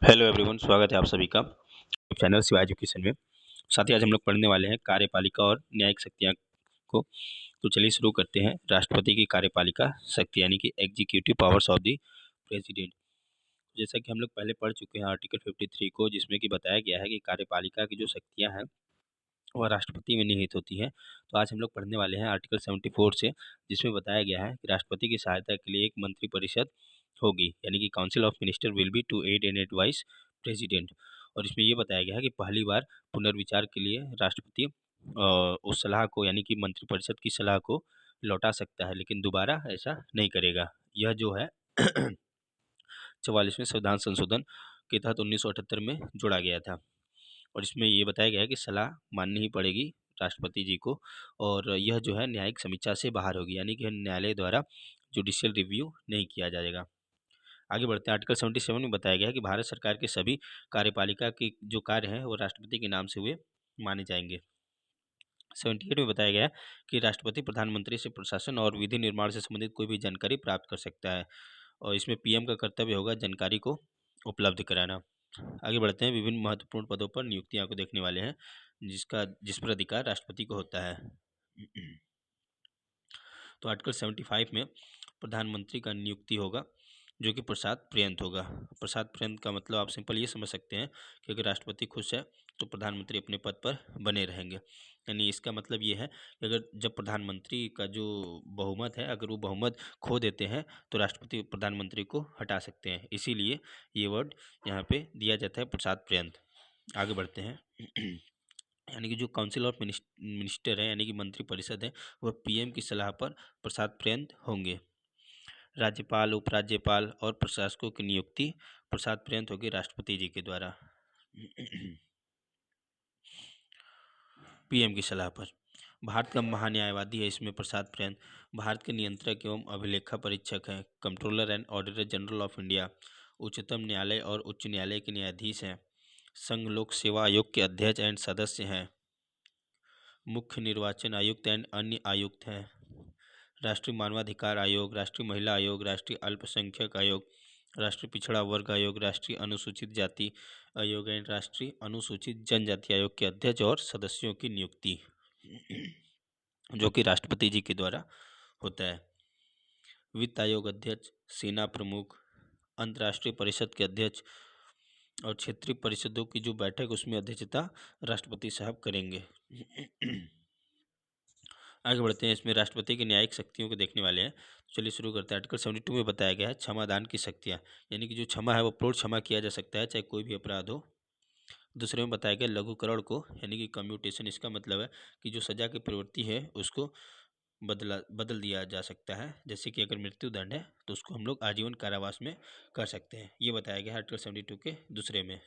Hello everyone, स्वागत है आप सभी का चैनल शिवा एजुकेशन में। साथ ही आज हम लोग पढ़ने वाले हैं कार्यपालिका और न्यायिक शक्तियाँ को। तो चलिए शुरू करते हैं। राष्ट्रपति की कार्यपालिका शक्ति यानी कि executive powers of the president. जैसा कि हम लोग पहले पढ़ चुके हैं आर्टिकल 53 को, जिसमें कि बताया गया है कि कार्यपालिका की जो शक्तियाँ हैं वह राष्ट्रपति में निहित होती है। तो आज हम लोग पढ़ने वाले हैं आर्टिकल 74 से, जिसमें बताया गया है कि राष्ट्रपति की सहायता के लिए एक मंत्रिपरिषद होगी, यानी कि council of minister will be to aid and advise president. और इसमें ये बताया गया है कि पहली बार पुनर्विचार के लिए राष्ट्रपति उस सलाह को, यानी कि मंत्रिपरिषद की सलाह को लौटा सकता है, लेकिन दोबारा ऐसा नहीं करेगा। यह जो है 44वें संविधान संशोधन के तहत 1978 में जोड़ा गया था। और इसमें ये बताया गया है कि सलाह माननी ही पड़ेगी राष्ट्रपति जी को, और यह जो है न्यायिक समीक्षा से बाहर होगी, यानी कि न्यायालय द्वारा जुडिशियल रिव्यू नहीं किया जाएगा। आगे बढ़ते हैं। आर्टिकल 77 में बताया गया है कि भारत सरकार के सभी कार्यपालिका के जो कार्य हैं वो राष्ट्रपति के नाम से हुए माने जाएंगे। 78 में बताया गया है कि राष्ट्रपति प्रधानमंत्री से प्रशासन और विधि निर्माण से संबंधित कोई भी जानकारी प्राप्त कर सकता है, और इसमें पीएम का कर्तव्य होगा जानकारी को उपलब्ध कराना। आगे बढ़ते हैं। विभिन्न महत्वपूर्ण पदों पर नियुक्तियां को देखने वाले हैं, जिस पर अधिकार राष्ट्रपति को होता है। तो आर्टिकल 75 में प्रधानमंत्री का नियुक्ति होगा, जो कि प्रसाद पर्यंत होगा। प्रसाद पर्यंत का मतलब आप सिंपल ये समझ सकते हैं कि अगर राष्ट्रपति खुश है तो प्रधानमंत्री अपने पद पर बने रहेंगे। यानी इसका मतलब ये है कि अगर जब प्रधानमंत्री का जो बहुमत है, अगर वो बहुमत खो देते हैं तो राष्ट्रपति प्रधानमंत्री को हटा सकते हैं। इसीलिए ये वर्ड यहाँ पे दिया जाता है, प्रसाद पर्यंत। आगे बढ़ते हैं। यानी कि जो काउंसिल ऑफ मिनिस्टर है, यानी कि मंत्रिपरिषद है, वह पीएम की सलाह पर प्रसाद पर्यंत होंगे। राज्यपाल, उपराज्यपाल और प्रशासकों की नियुक्ति प्रसाद पर्यंत होगी राष्ट्रपति जी के द्वारा पीएम की सलाह पर। भारत का महान्यायवादी है इसमें प्रसाद पर्यंत। भारत के नियंत्रक एवं अभिलेखा परीक्षक हैं controller and auditor general of India. उच्चतम न्यायालय और उच्च न्यायालय के न्यायाधीश हैं। संघ लोक सेवा आयोग के अध्यक्ष एंड सदस्य हैं। मुख्य निर्वाचन आयुक्त एंड अन्य आयुक्त हैं। राष्ट्रीय मानवाधिकार आयोग, राष्ट्रीय महिला आयोग, राष्ट्रीय अल्पसंख्यक आयोग, राष्ट्रीय पिछड़ा वर्ग आयोग, राष्ट्रीय अनुसूचित जाति आयोग एंड राष्ट्रीय अनुसूचित जनजाति आयोग के अध्यक्ष और सदस्यों की नियुक्ति जो कि राष्ट्रपति जी के द्वारा होता है। वित्त आयोग अध्यक्ष, सेना प्रमुख, अंतर्राष्ट्रीय परिषद के अध्यक्ष और क्षेत्रीय परिषदों की जो बैठक उसमें अध्यक्षता राष्ट्रपति साहब करेंगे। आगे बढ़ते हैं। इसमें राष्ट्रपति की न्यायिक शक्तियों को देखने वाले हैं। चलिए शुरू करते हैं। आर्टिकल 72 में बताया गया है क्षमादान की शक्तियाँ, यानी कि जो क्षमा है वो पूर्ण क्षमा किया जा सकता है चाहे कोई भी अपराध हो। दूसरे में बताया गया लघुकरण को, यानी कि कम्यूटेशन। इसका मतलब है कि जो सजा की प्रवृत्ति है उसको बदल दिया जा सकता है। जैसे कि अगर मृत्यु दंड है तो उसको हम लोग आजीवन कारावास में कर सकते हैं। ये बताया गया है आर्टिकल 72 के दूसरे में।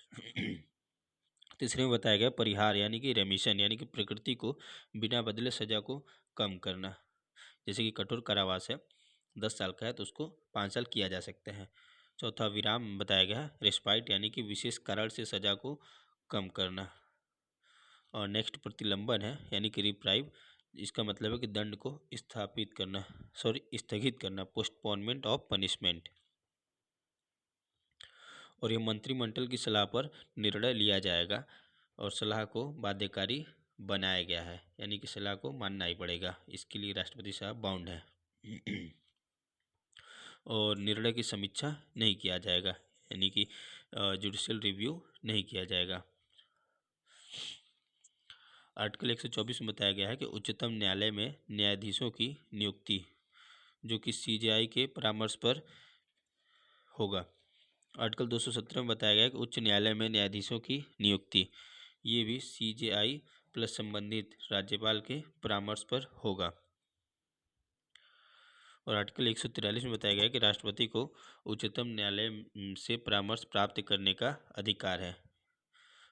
तीसरे में बताया गया परिहार, यानी कि रेमिशन, यानी कि प्रकृति को बिना बदले सजा को कम करना। जैसे कि कठोर कारावास है 10 साल का है तो उसको 5 साल किया जा सकता है। चौथा विराम बताया गया है रेस्पाइट, यानी कि विशेष कारण से सजा को कम करना। और नेक्स्ट प्रतिलंबन है, यानी कि रिप्राइव। इसका मतलब है कि दंड को स्थगित करना, पोस्टपोनमेंट ऑफ पनिशमेंट। और यह मंत्रिमंडल की सलाह पर निर्णय लिया जाएगा और सलाह को बाध्यकारी बनाया गया है, यानी कि सलाह को मानना ही पड़ेगा। इसके लिए राष्ट्रपति साहब बाउंड है। और निर्णय की समीक्षा नहीं किया जाएगा, यानी कि जुडिशियल रिव्यू नहीं किया जाएगा। आर्टिकल 124 में बताया गया है कि उच्चतम न्यायालय में न्यायाधीशों की नियुक्ति जो कि सीजेआई के परामर्श पर होगा। आर्टिकल 217 में बताया गया है कि उच्च न्यायालय में न्यायाधीशों की नियुक्ति ये भी सीजेआई प्लस संबंधित राज्यपाल के परामर्श पर होगा। और आर्टिकल 143 में बताया गया है कि राष्ट्रपति को उच्चतम न्यायालय से परामर्श प्राप्त करने का अधिकार है,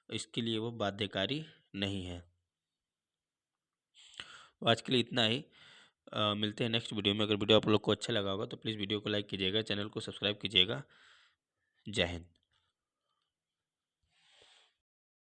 इसके लिए वो बाध्यकारी नहीं है। आज के लिए इतना ही। मिलते हैं नेक्स्ट वीडियो में। अगर वीडियो आप लोग को अच्छा लगा होगा तो प्लीज़ वीडियो को लाइक कीजिएगा, चैनल को सब्सक्राइब कीजिएगा। जय हिंद।